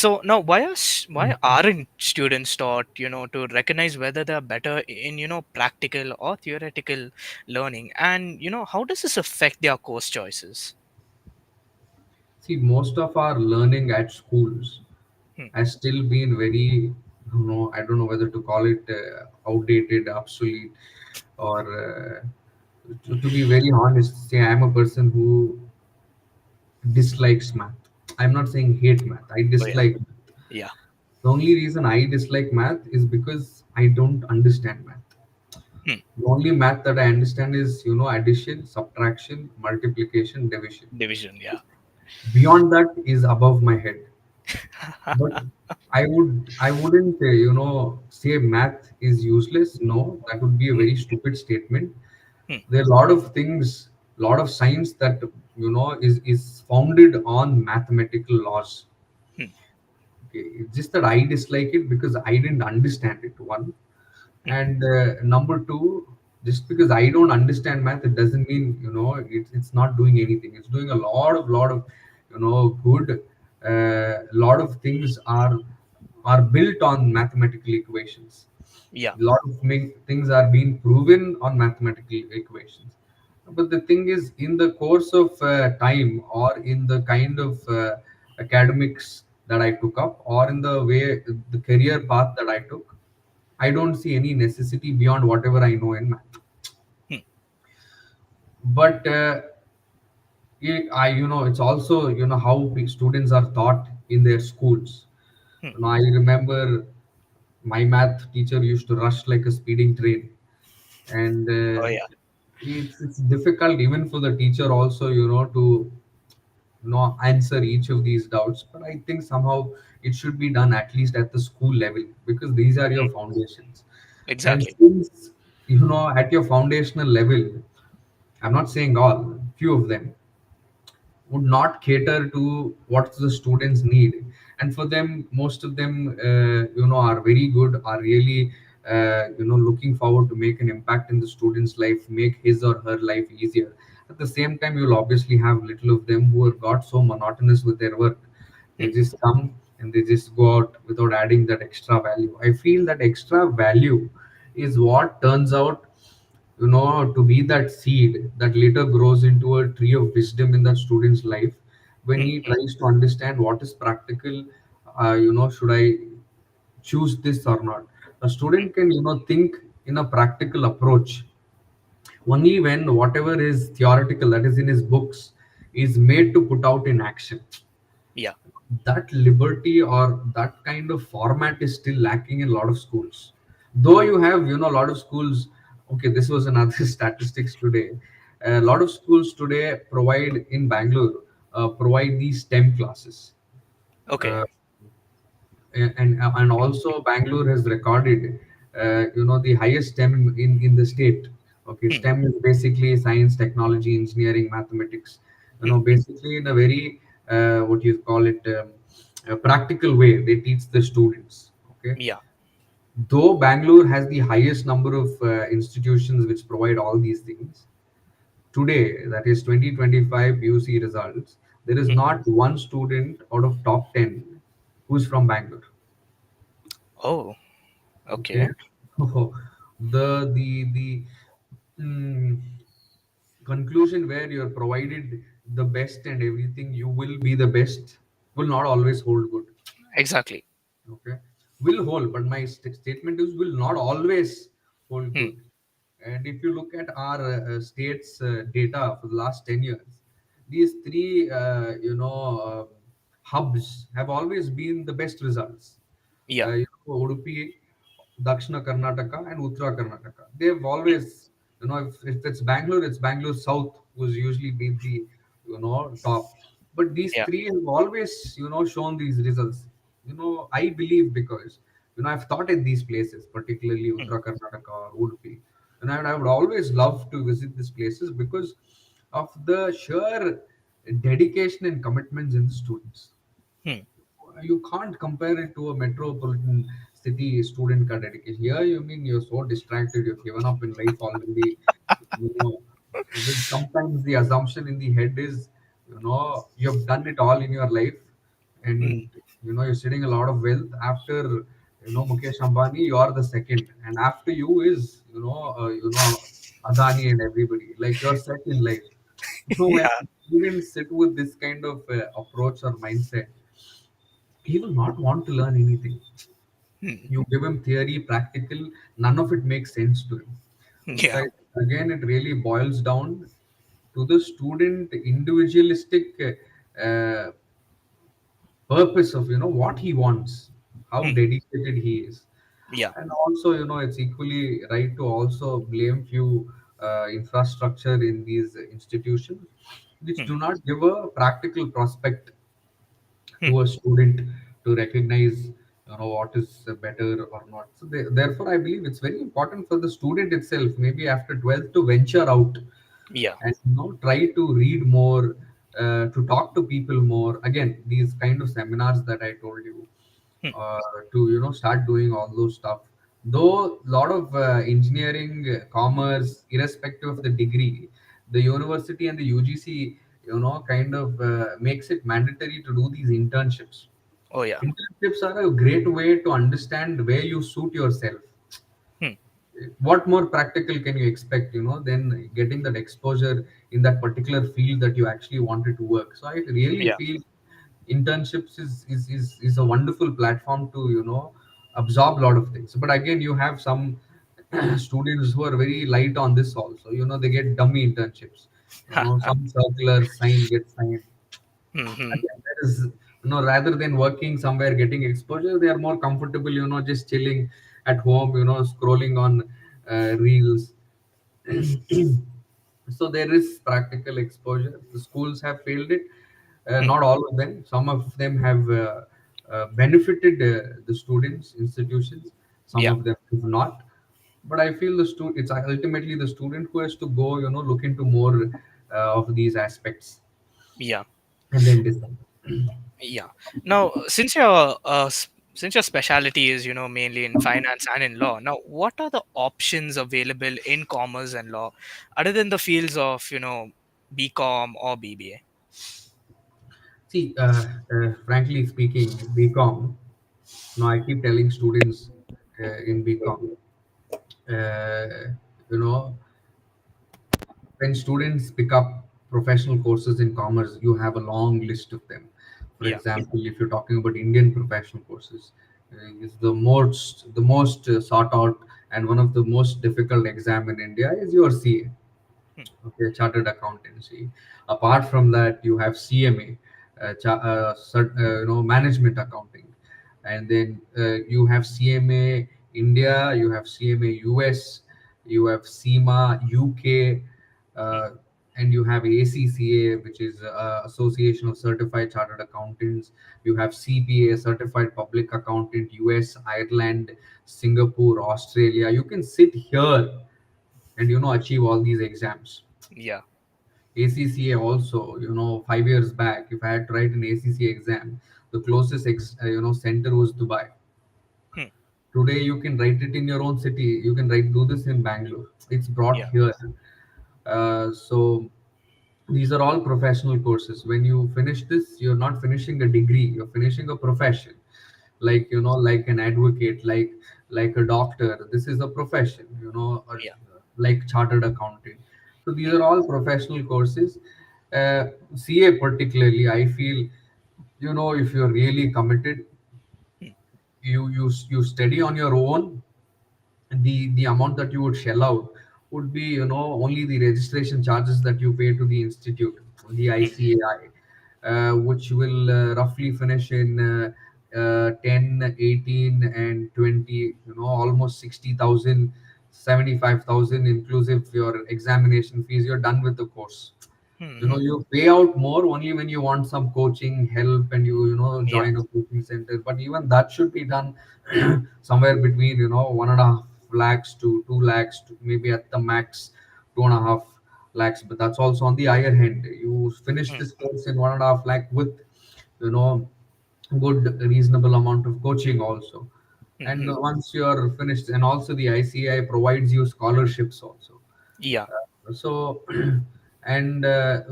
So now, why aren't students taught, to recognize whether they're better in, practical or theoretical learning, and how does this affect their course choices? See, most of our learning at schools Hmm. has still been very, I don't know whether to call it outdated, obsolete, or to be very honest, say I'm a person who dislikes math. I'm not saying hate math. I Oh yeah, dislike math. yeah. The only reason I dislike math is because I don't understand math. Hmm. The only math that I understand is, addition, subtraction, multiplication, division. Division, yeah. Beyond that is above my head. But I wouldn't say math is useless. No, that would be a Hmm. very stupid statement. Hmm. There are a lot of things, lot of science that is founded on mathematical laws. Hmm. Okay, it's just that I dislike it because I didn't understand it. One, Hmm. and number two, just because I don't understand math, it doesn't mean it's not doing anything. It's doing a lot of good. Lot of things are built on mathematical equations. Yeah. A lot of things are being proven on mathematical equations. But the thing is, in the course of time, or in the kind of academics that I took up, or in the way the career path that I took, I don't see any necessity beyond whatever I know in math. Hmm. But it's also how students are taught in their schools. Hmm. I remember my math teacher used to rush like a speeding train, and Oh yeah. it's difficult even for the teacher also to answer each of these doubts. But I think somehow it should be done at least at the school level, because these are your Hmm. foundations. And Exactly. since at your foundational level, I'm not saying all, few of them would not cater to what the students need. And for them, most of them are very good, are really looking forward to make an impact in the student's life, make his or her life easier. At the same time, you'll obviously have little of them who have got so monotonous with their work. They Hmm. just come and they just go out without adding that extra value. I feel that extra value is what turns out to be that seed that later grows into a tree of wisdom in that student's life, when Hmm. he Hmm. tries to understand what is practical. Should I choose this or not? A Hmm. student can think in a practical approach only when whatever is theoretical, that is in his books, is made to put out in action. Yeah. That liberty or that kind of format is still lacking in a lot of schools. Though you have a lot of schools. Okay, this was another statistics today. A lot of schools today provide in Bangalore, provide these STEM classes. Okay. uh, and also Bangalore has recorded the highest STEM in the state. Okay, Hmm. STEM is basically science, technology, engineering, mathematics. Hmm. Basically in a very what you call it, a practical way they teach the students. Okay, Yeah. though Bangalore has the highest number of institutions which provide all these things today, that is 2025 UC results, there is Hmm. not one student out of top 10 who's from Bangalore. Oh. Okay. Okay. The mm, conclusion where you're provided the best and everything, you will be the best, will not always hold good. Exactly. Okay, will hold, but my statement is will not always hold Hmm. good. And if you look at our state's data for the last 10 years, these three hubs have always been the best results. Yeah. Udupi, Dakshina Karnataka, and Uttara Karnataka. They've always, if it's Bangalore, it's Bangalore South who's usually been the, top. But these Yeah. three have always, shown these results. I believe because, I've taught at these places, particularly Hmm. Uttara Karnataka or Udupi. And I would always love to visit these places because of the sheer dedication and commitments in the students. Hmm. You can't compare it to a metropolitan city student ka dedication. Here, you mean you're so distracted, you've given up in life already. You know, Sometimes the assumption in the head is, you've done it all in your life, Hmm. and You're sitting a lot of wealth. After Mukesh Ambani, you are the second, and after you is Adani and everybody. Like, you're set in life. When Yeah. students sit with this kind of approach or mindset, he will not want to learn anything. Hmm. You give him theory, practical, none of it makes sense to him. So Yeah. again, it really boils down to the student individualistic purpose of what he wants, how Hmm. dedicated he is. Yeah. And also, it's equally right to also blame few infrastructure in these institutions which Hmm. do not give a practical prospect Hmm. to a student to recognize what is better or not. So therefore I believe it's very important for the student itself, maybe after 12th, to venture out Yeah. and try to read more, to talk to people more. Again, these kind of seminars that I told you, Hmm. to start doing all those stuff. Though a lot of engineering, commerce, irrespective of the degree, the university and the UGC kind of makes it mandatory to do these internships. Oh yeah. Internships are a great way to understand where you suit yourself. Hmm. What more practical can you expect, than getting that exposure in that particular field that you actually wanted to work. So I really Yeah. feel internships is a wonderful platform to absorb a lot of things. But again, you have some students who are very light on this also. They get dummy internships. Some circular sign gets signed. Hmm. Again, that is, rather than working somewhere, getting exposure, they are more comfortable, just chilling at home, scrolling on reels. So there is practical exposure. The schools have failed it. Hmm. Not all of them. Some of them have benefited the students, institutions. Some Yeah. of them have not. But I feel it's ultimately the student who has to go, look into more of these aspects Yeah. and then decide. Yeah. Now, since your specialty is mainly in finance and in law, now what are the options available in commerce and law, other than the fields of BCom or BBA? See, frankly speaking, BCom, I keep telling students in BCom, uh, you know, when students pick up professional courses in commerce, you have a long list of them. For Yeah. example, if you're talking about Indian professional courses, is the most sought out and one of the most difficult exam in India is your CA. Hmm. Okay, chartered accountancy. Apart from that, you have CMA, management accounting, and then you have CMA India, you have CMA US, you have SEMA UK, Hmm. uh, and you have ACCA, which is Association of Certified Chartered Accountants. You have CPA, Certified Public Accountant, US, Ireland, Singapore, Australia. You can sit here and achieve all these exams. Yeah. ACCA also, 5 years back, if I had to write an ACCA exam, the closest center was Dubai. Hmm. Today you can write it in your own city. You can do this in Bangalore. It's brought Yeah. here. So these are all professional courses. When you finish this, you're not finishing a degree, you're finishing a profession. Like, like an advocate, like a doctor. This is a profession, Yeah. like chartered accountant. So these Hmm. are all professional courses. CA particularly, I feel, if you're really committed, Hmm. you study on your own. The amount that you would shell out would be, only the registration charges that you pay to the institute, the Hmm. ICAI, which will roughly finish in 10, 18, and 20, almost 60,000, 75,000, inclusive your examination fees. You're done with the course. Hmm. You pay out more only when you want some coaching help and you Yeah. join a coaching center, but even that should be done somewhere between 1.5 lakhs to 2 lakhs, to maybe at the max 2.5 lakhs. But that's also on the higher hand. You finish Hmm. this course in 1.5 lakh with you know good reasonable amount of coaching also. Hmm. And Hmm. once you're finished, and also the ICI provides you scholarships also. Yeah. So and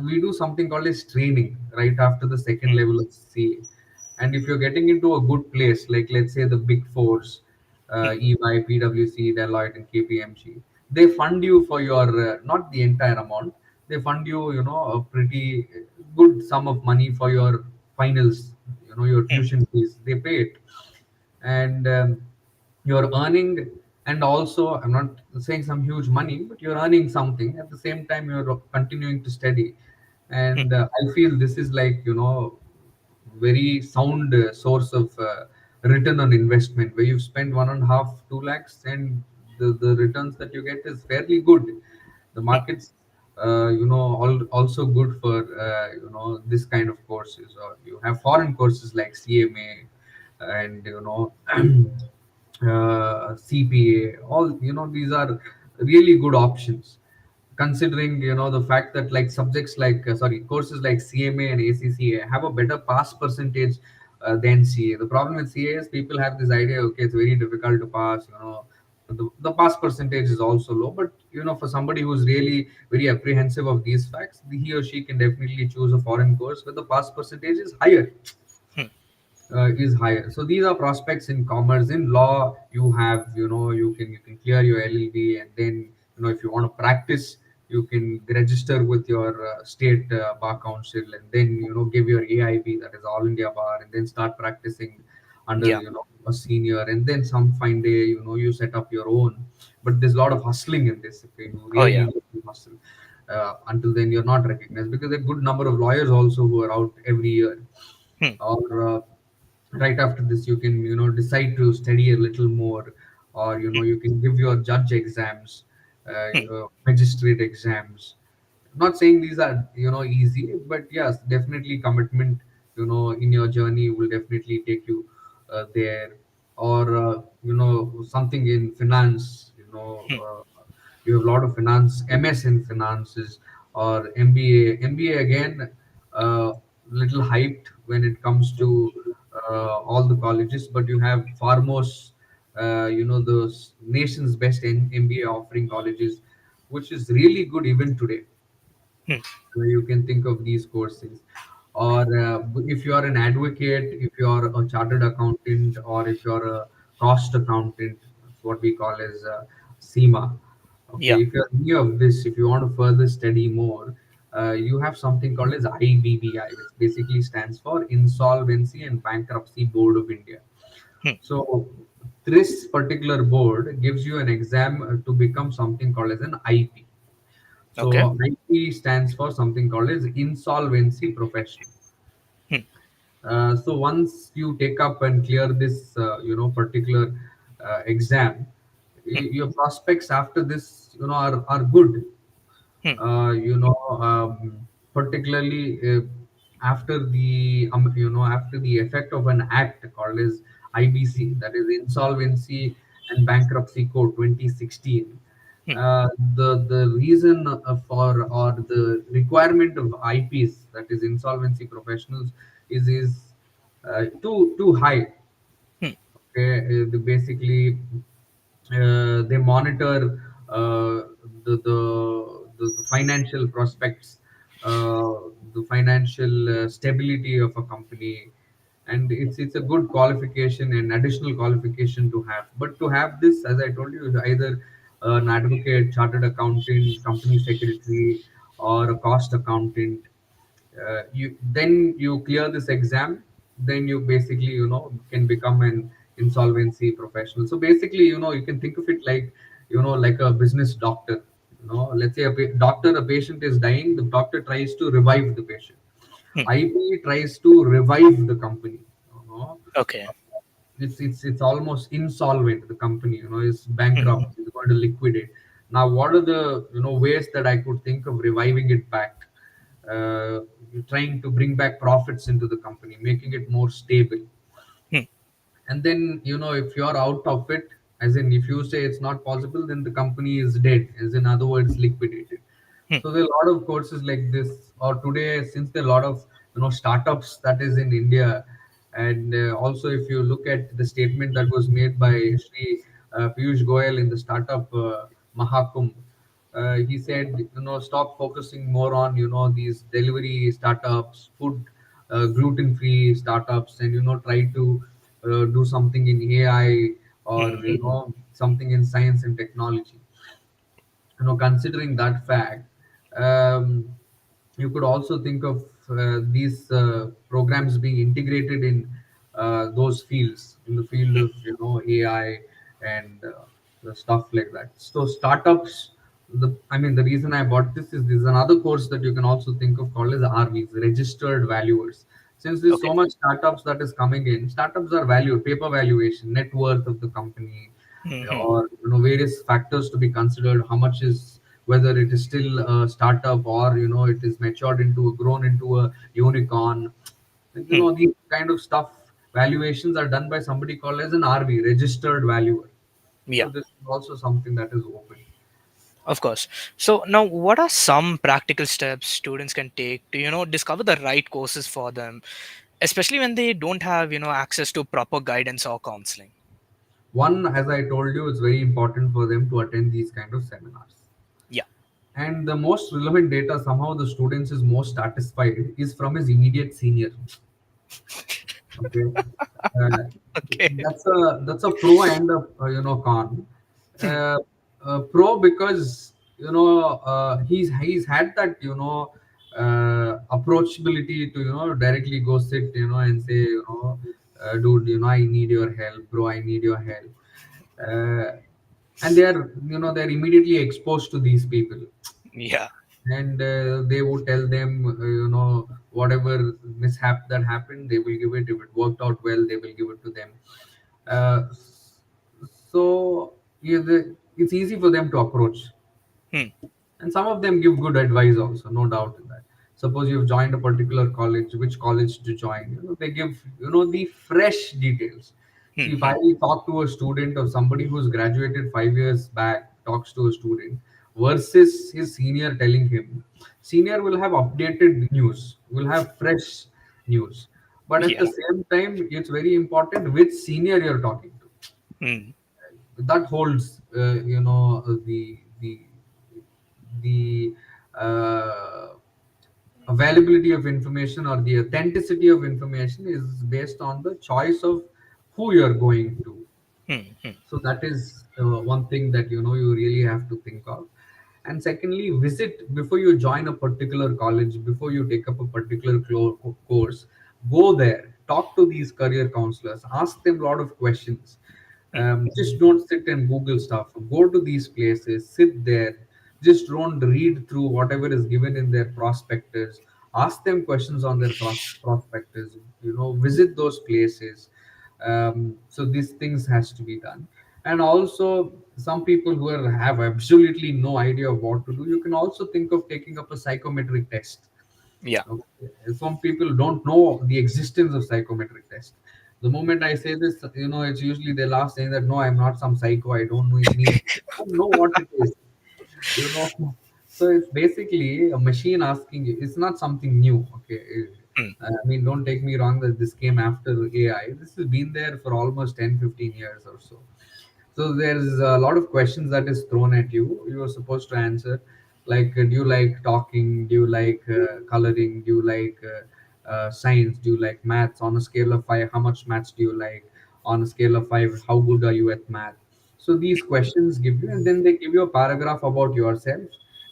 we do something called as training right after the second Hmm. level of CA. And if you're getting into a good place, like let's say the big fours, Hmm. EY, PwC, Deloitte, and KPMG, they fund you for your not the entire amount. They fund you, a pretty good sum of money for your finals. Your Hmm. tuition fees. They pay it, and you're earning. And also, I'm not saying some huge money, but you're earning something at the same time. You're continuing to study, Hmm. and I feel this is like very sound source of return on investment, where you spend 1.5 2 lakhs, and the returns that you get is fairly good. The Hmm. markets also good for this kind of courses. Or you have foreign courses like CMA, and CPA. All, these are really good options, considering the fact that like subjects like sorry, courses like CMA and ACCA have a better pass percentage than CA. The problem with CA is people have this idea, okay, it's very difficult to pass. The pass percentage is also low, but for somebody who's really very apprehensive of these facts, he or she can definitely choose a foreign course where the pass percentage is higher. Hmm. Is higher. So these are prospects in commerce. In law, you have, you can clear your LLB, and then if you want to practice, you can register with your state bar council, and then give your AIB, that is All India Bar, and then start practicing under Yeah. a senior, and then some fine day you set up your own. But there's a lot of hustling in this. Okay, you Oh really yeah. need to hustle. Until then, you're not recognized, because there are a good number of lawyers also who are out every year. Hmm. Or right after this, you can decide to study a little more, or Hmm. you can give your judge exams, Hmm. magistrate exams. Not saying these are easy, but yes, definitely commitment in your journey will definitely take you there. Or something in finance, Hmm. you have a lot of finance, MS in finances, or MBA again, little hyped when it comes to all the colleges, but you have far most the nation's best MBA offering colleges, which is really good even today. Hmm. You can think of these courses. Or if you are an advocate, if you are a chartered accountant, or if you are a cost accountant, that's what we call as SEMA. Okay, Yeah. if you're any of this, if you want to further study more, you have something called as IBBI, which basically stands for Insolvency and Bankruptcy Board of India. Hmm. So this particular board gives you an exam to become something called as an IP. Okay. So IP stands for something called as insolvency professional. Hmm. So once you take up and clear this, particular exam, Hmm. your prospects after this, are good. Hmm. Particularly after the effect of an act called as IBC, that is Insolvency and Bankruptcy Code 2016. Hmm. The reason for, or the requirement of IPs, that is insolvency professionals, is too high. Hmm. Okay, basically they monitor the financial prospects, the financial stability of a company, and it's a good qualification and additional qualification to have. But to have this, as I told you, is either an advocate, chartered accountant, company secretary, or a cost accountant. You clear this exam, then you basically can become an insolvency professional. So basically, you can think of it like like a business doctor. Let's say a patient is dying, the doctor tries to revive the patient. Hmm. IP tries to revive the company. you know Okay. it's almost insolvent. The company is Hmm. bankrupt, is going to liquidate. Now, what are the ways that I could think of reviving it back? You're trying to bring back profits into the company, making it more stable. Hmm. And then if you're out of it, as in if you say it's not possible, then the company is dead, as in other words, liquidated. Hmm. So there are a lot of courses like this. Or today, since there are a lot of startups that is in India, and also if you look at the statement that was made by Sri Piyush Goyal in the startup Mahakumbh, he said, stop focusing more on these delivery startups, food gluten-free startups, and try to do something in AI, or Hmm. something in science and technology. Considering that fact, um, you could also think of these programs being integrated in those fields, in the field of AI and the stuff like that. So startups, the reason I bought this is another course that you can also think of called as RVs, registered valuers. Since there's Okay. so much startups that is coming in, startups are valued, paper valuation, net worth of the company, Hmm. or various factors to be considered. How much is, whether it is still a startup, or it is matured into grown into a unicorn. Hmm. These kind of stuff, valuations are done by somebody called as an RV, registered valuer. Yeah. So this is also something that is open. Of course. So now, what are some practical steps students can take to, discover the right courses for them, especially when they don't have, access to proper guidance or counseling? One, as I told you, it's very important for them to attend these kind of seminars. Yeah. And the most relevant data somehow the students is most satisfied is from his immediate senior. Okay. uh, Okay. that's a pro and a con. Hmm. uh, Pro because he's had that approachability to directly go sit and say, dude, I need your help, bro, I need your help. uh, and they're immediately exposed to these people, Yeah. and they would tell them, whatever mishap that happened, they will give it. If it worked out well, they will give it to them. Uh, so yeah, it's easy for them to approach, Hmm. and some of them give good advice also, no doubt in that. Suppose you've joined a particular college, which college to join, they give the fresh details. See, Hmm. if I Hmm. talk to a student, or somebody who's graduated 5 years back talks to a student versus his senior telling him, senior will have updated news, will have fresh news. But at Yeah. the same time, it's very important which senior you're talking to. Hmm. That holds the uh, availability of information, or the authenticity of information, is based on the choice of who you're going to. Hmm. Hmm. So that is one thing that you really have to think of. And secondly, visit before you join a particular college, before you take up a particular course. Go there, talk to these career counselors, ask them a lot of questions. Hmm. Just don't sit and Google stuff. Go to these places, sit there. Just don't read through whatever is given in their prospectus. Ask them questions on their prospectus. Visit those places. So these things has to be done. And also, some people who have absolutely no idea of what to do, you can also think of taking up a psychometric test. Yeah. Okay. Some people don't know the existence of psychometric test. The moment I say this, it's usually they laugh saying that, no, I'm not some psycho, I don't know anything. I don't know what it is. you know so it's basically a machine asking you. It's not something new. Okay. Hmm. I mean, don't take me wrong that this came after AI. This has been there for almost 10-15 years or so. So there's a lot of questions that is thrown at you. You are supposed to answer, like, do you like talking? Do you like coloring? Do you like science? Do you like maths? On a scale of 5, how much maths do you like? On a scale of 5, how good are you at math? So these questions give you, and then they give you a paragraph about yourself,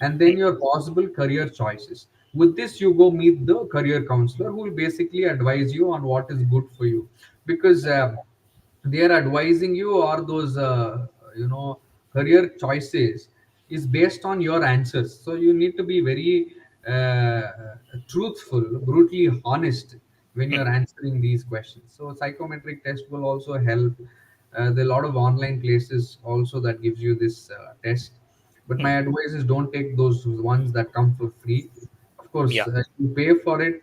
and then your possible career choices. With this, you go meet the career counselor, who will basically advise you on what is good for you, because they are advising you, or those career choices is based on your answers. So you need to be very truthful, brutally honest when Hmm. you're answering these questions. So psychometric test will also help. There are a lot of online places also that gives you this test, but Hmm. my advice is don't take those ones that come for free. Of course, Yeah. you pay for it,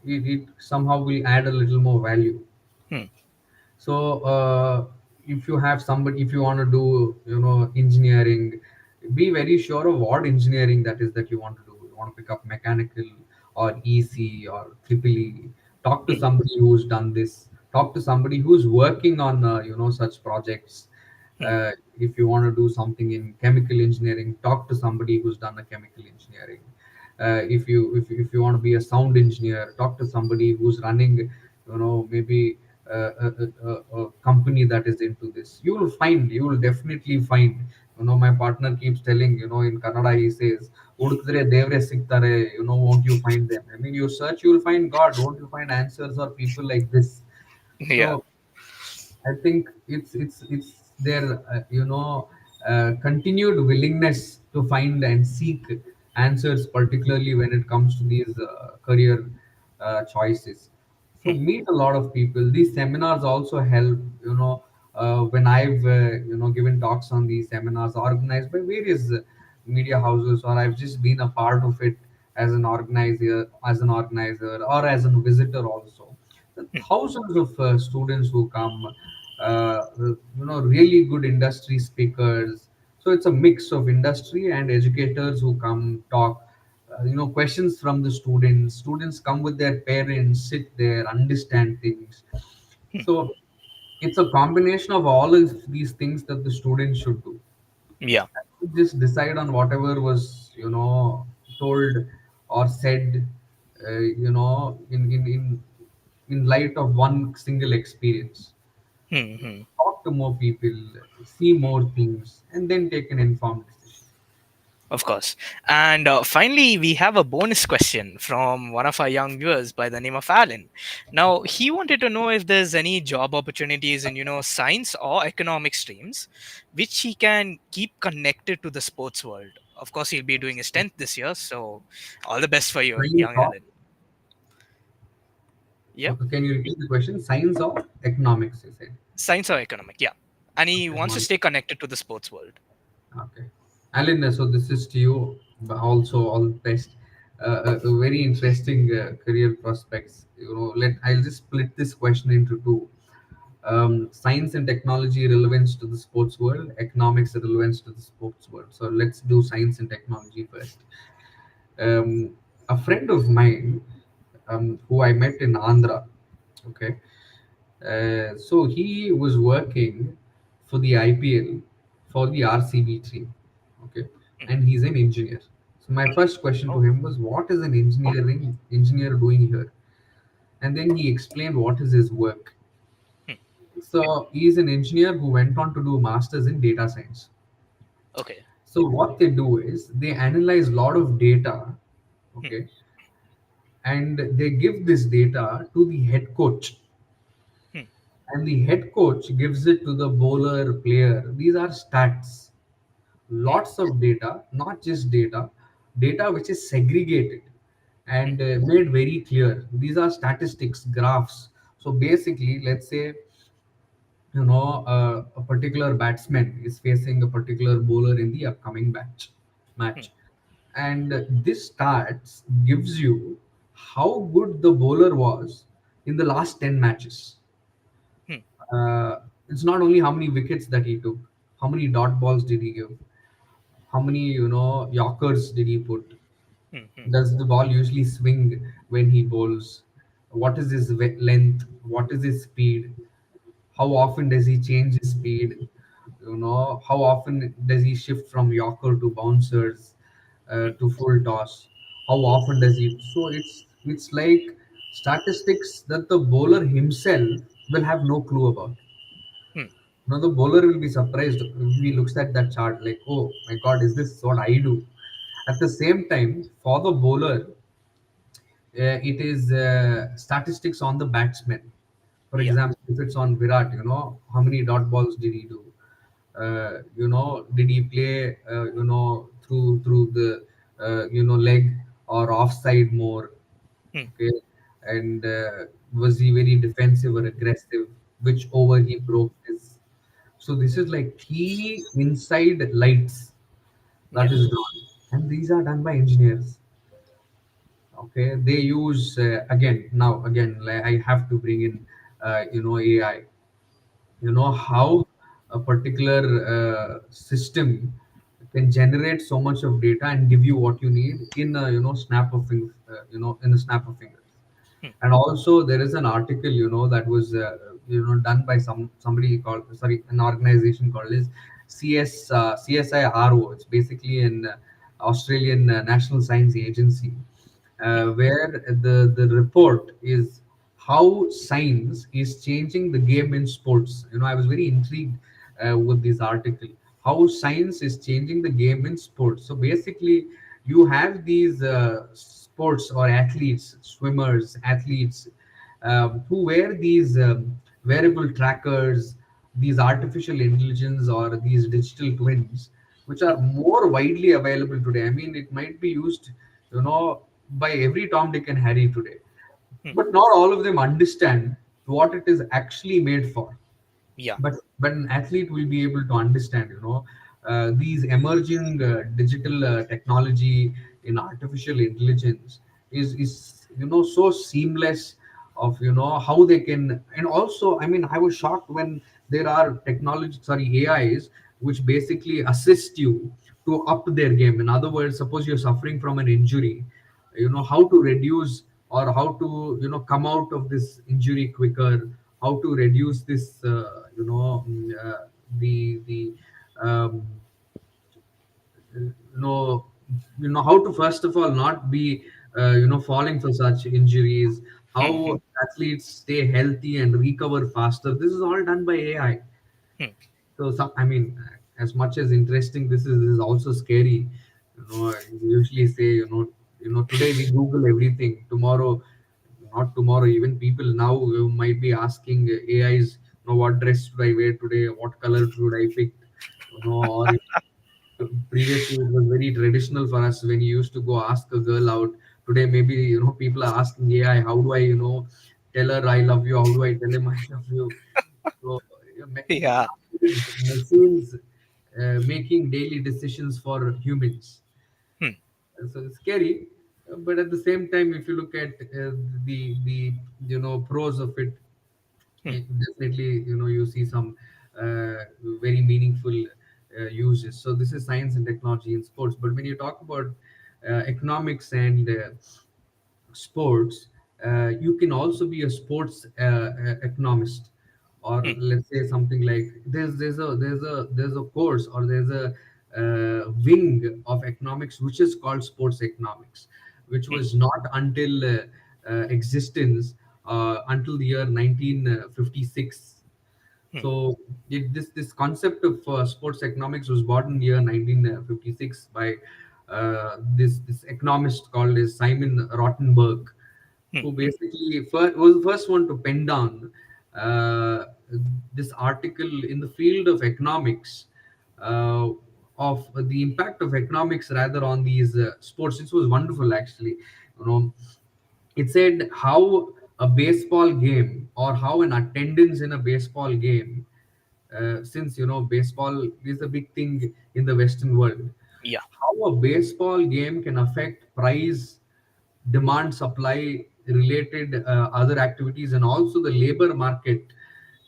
it somehow will add a little more value. Hmm. So if you have somebody, if you want to do engineering, be very sure of what engineering that is that you want to do. You want to pick up mechanical, or EC, or triple E. Talk to Hmm. somebody who's done this. Talk to somebody who's working on such projects. Hmm. If you want to do something in chemical engineering, talk to somebody who's done a chemical engineering. If you want to be a sound engineer, talk to somebody who's running, maybe a company that is into this. You will definitely find. My partner keeps telling, in Kannada he says, "ಹುಡುಕಿದ್ರೆ ದೇವ್ರೇ ಸಿಗ್ತಾರೆ." Won't you find them? I mean, you search, you will find God. Won't you find answers or people like this? So Yeah. I think it's their continued willingness to find and seek answers, particularly when it comes to these career choices. So Hmm. meet a lot of people. These seminars also help. When I've given talks on these seminars organized by various media houses, or I've just been a part of it as an organizer, or as a visitor also. The Hmm. thousands of students who come, really good industry speakers. So it's a mix of industry and educators who come talk. Questions from the students. Students come with their parents, sit there, understand things. Hmm. So it's a combination of all of these things that the students should do. Yeah. Just decide on whatever was told or said, in light of one single experience. Hmm. Hmm. Talk to more people, see more things, and then take an informed decision. Of course. And finally, we have a bonus question from one of our young viewers by the name of Alan. Now, he wanted to know if there's any job opportunities in, science or economic streams, which he can keep connected to the sports world. Of course, he'll be doing his 10th this year. So, all the best for you, Science young or, Alan. Yeah. okay, can you repeat the question? Science or economics, you said. Science or economic. Yeah. And he Okay, wants to one. stay connected to the sports world. Okay. Alan, so this is to you, but also all the best. A very interesting career prospects. I'll just split this question into two. Science and technology relevance to the sports world, economics relevance to the sports world. So let's do science and technology first. A friend of mine, who I met in Andhra, okay, so he was working for the IPL for the RCB team, okay, Hmm. and he's an engineer. So my first question to Oh. him was, "What is an engineer doing here?" And then he explained what is his work. Hmm. So he's an engineer who went on to do masters in data science. Okay. So what they do is they analyze a lot of data, Hmm. okay, and they give this data to the head coach, Hmm. and the head coach gives it to the bowler player. These are stats, Hmm. lots of data, not just data which is segregated Hmm. and made very clear. These are statistics, graphs. So basically, let's say, a particular batsman is facing a particular bowler in the upcoming Hmm. match, and this stats gives you how good the bowler was in the last 10 matches. Hmm. It's not only how many wickets that he took, how many dot balls did he give, how many yorkers did he put, Hmm. Hmm. does the ball usually swing when he bowls, what is his length, what is his speed, how often does he change his speed, how often does he shift from yorker to bouncers, Hmm. to full toss, how often does he. So it's like statistics that the bowler himself will have no clue about. Hmm. The bowler will be surprised if he looks at that chart, like, "Oh my God, is this what I do?" At the same time, for the bowler, it is statistics on the batsman. For Yeah. example, if it's on Virat, how many dot balls did he do? Did he play, through the, leg or offside more? Hmm. Okay, and was he very defensive or aggressive? Which over he broke his. So this is like key inside lights that Yeah. is drawn, and these are done by engineers. Okay, they use, again, like, I have to bring in AI. How a particular system can generate so much of data and give you what you need in a in a snap of fingers. Hmm. And also there is an article that was done by somebody called, sorry, an organization called is CSIRO. It's basically an Australian National Science Agency, where the report is how science is changing the game in sports. I was very intrigued with this article. How science is changing the game in sports. So basically, you have these sports or athletes, swimmers, athletes, who wear these wearable trackers, these artificial intelligence or these digital twins, which are more widely available today. I mean, it might be used, by every Tom, Dick, and Harry today, Hmm. but not all of them understand what it is actually made for. Yeah. But an athlete will be able to understand, these emerging digital technology in artificial intelligence is so seamless of how they can. And also, I mean, I was shocked when there are technology, sorry, AIs, which basically assist you to up their game. In other words, suppose you're suffering from an injury, how to reduce or how to come out of this injury quicker, how to reduce this the um, you know how to first of all not be falling for such injuries, Hmm. how athletes stay healthy and recover faster. This is all done by AI. Hmm. So some, I mean, as much as interesting this is also scary. We usually say, today we Google everything. Tomorrow, not tomorrow, even people now might be asking AIs, what dress should I wear today? What color should I pick? Or previously it was very traditional for us when you used to go ask a girl out. Today, maybe people are asking AI, how do I tell her I love you? How do I tell him I love you? So Yeah. nowadays, machines making daily decisions for humans. Hmm. So it's scary, but at the same time, if you look at the pros of it, Hmm. definitely you see some very meaningful uses. So this is science and technology in sports. But when you talk about economics and sports, you can also be a sports economist, or Hmm. let's say something like there's a course, or there's a wing of economics which is called sports economics, which Hmm. was not until existence until the year 1956. Hmm. So this concept of sports economics was brought in year 1956 by this economist called as Simon Rottenberg, Hmm. who Hmm. basically was the first one to pen down uh, this article in the field of economics, uh, of the impact of economics rather on these sports. It was wonderful, actually. You know, it said how a baseball game, or how an attendance in a baseball game, since baseball is a big thing in the Western world, Yeah. how a baseball game can affect price, demand, supply related other activities, and also the labor market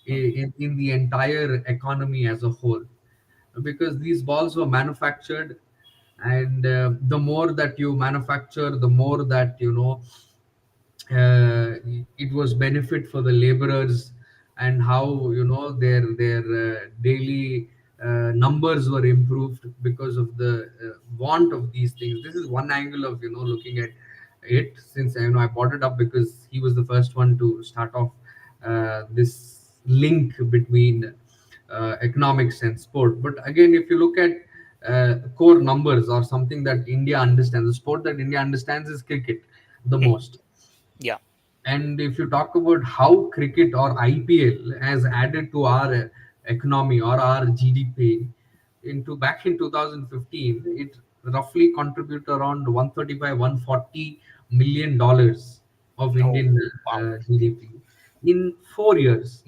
Hmm. in the entire economy as a whole, because these balls were manufactured, and the more that you manufacture, the more that it was benefit for the laborers, and how their daily numbers were improved because of the want of these things. This is one angle of looking at it, since I brought it up because he was the first one to start off this link between economics and sport. But again, if you look at core numbers, or something that India understands, the sport that India understands is cricket the Hmm. most. Yeah. And if you talk about how cricket or IPL has added to our economy or our GDP, into back in 2015, it roughly contributed around 135, 140 million dollars of Oh, Indian wow. GDP in 4 years.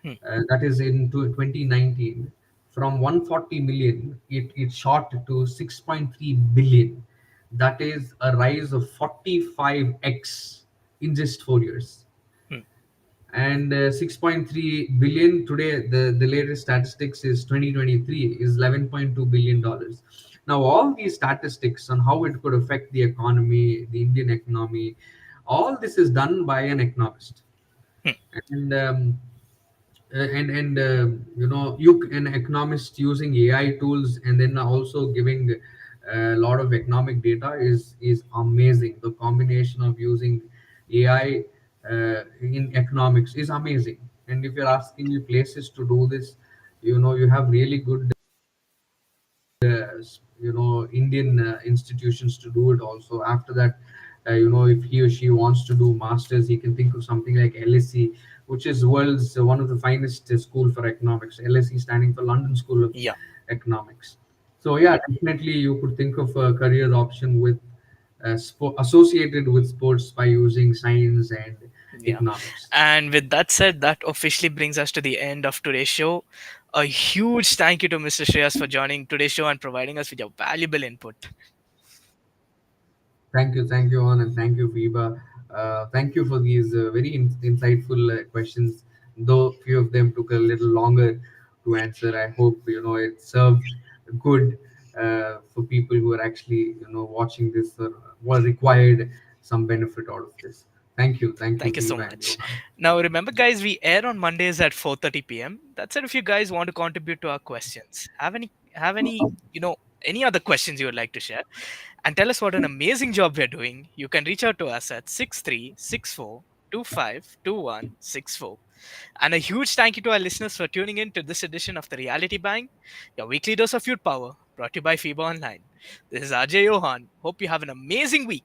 Hmm. That is into 2019. From 140 million, it shot to 6.3 billion. That is a rise of 45x in just 4 years. Hmm. And 6.3 billion today, the latest statistics is 2023 is 11.2 billion dollars. Now all these statistics on how it could affect the economy, the Indian economy, all this is done by an economist. Hmm. And you an economist using AI tools, and then also giving a lot of economic data is amazing. The combination of using AI in economics is amazing. And if you're asking me places to do this, you have really good Indian institutions to do it also. After that, if he or she wants to do masters, he can think of something like LSE, which is world's one of the finest school for economics. LSE standing for London School of Yeah, Economics. So yeah, definitely you could think of a career option with associated with sports by using science and yeah. economics. And with that said, that officially brings us to the end of today's show. A huge thank you to Mr. Shreyas for joining today's show and providing us with your valuable input. Thank you, Yohann, and thank you, FEBA. Thank you for these very insightful questions. Though few of them took a little longer to answer, I hope it served good for people who are actually watching this or were required some benefit out of this. Thank you, Thank you so FEBA and much. Yohann. Now, remember, guys, we air on Mondays at 4:30 p.m. That's it. If you guys want to contribute to our questions, any other questions you would like to share, and tell us what an amazing job we're doing, you can reach out to us at 6364252164. And a huge thank you to our listeners for tuning in to this edition of the Reality Bank, your weekly dose of youth power, brought to you by FEBA Online. This is RJ Yohann. Hope you have an amazing week.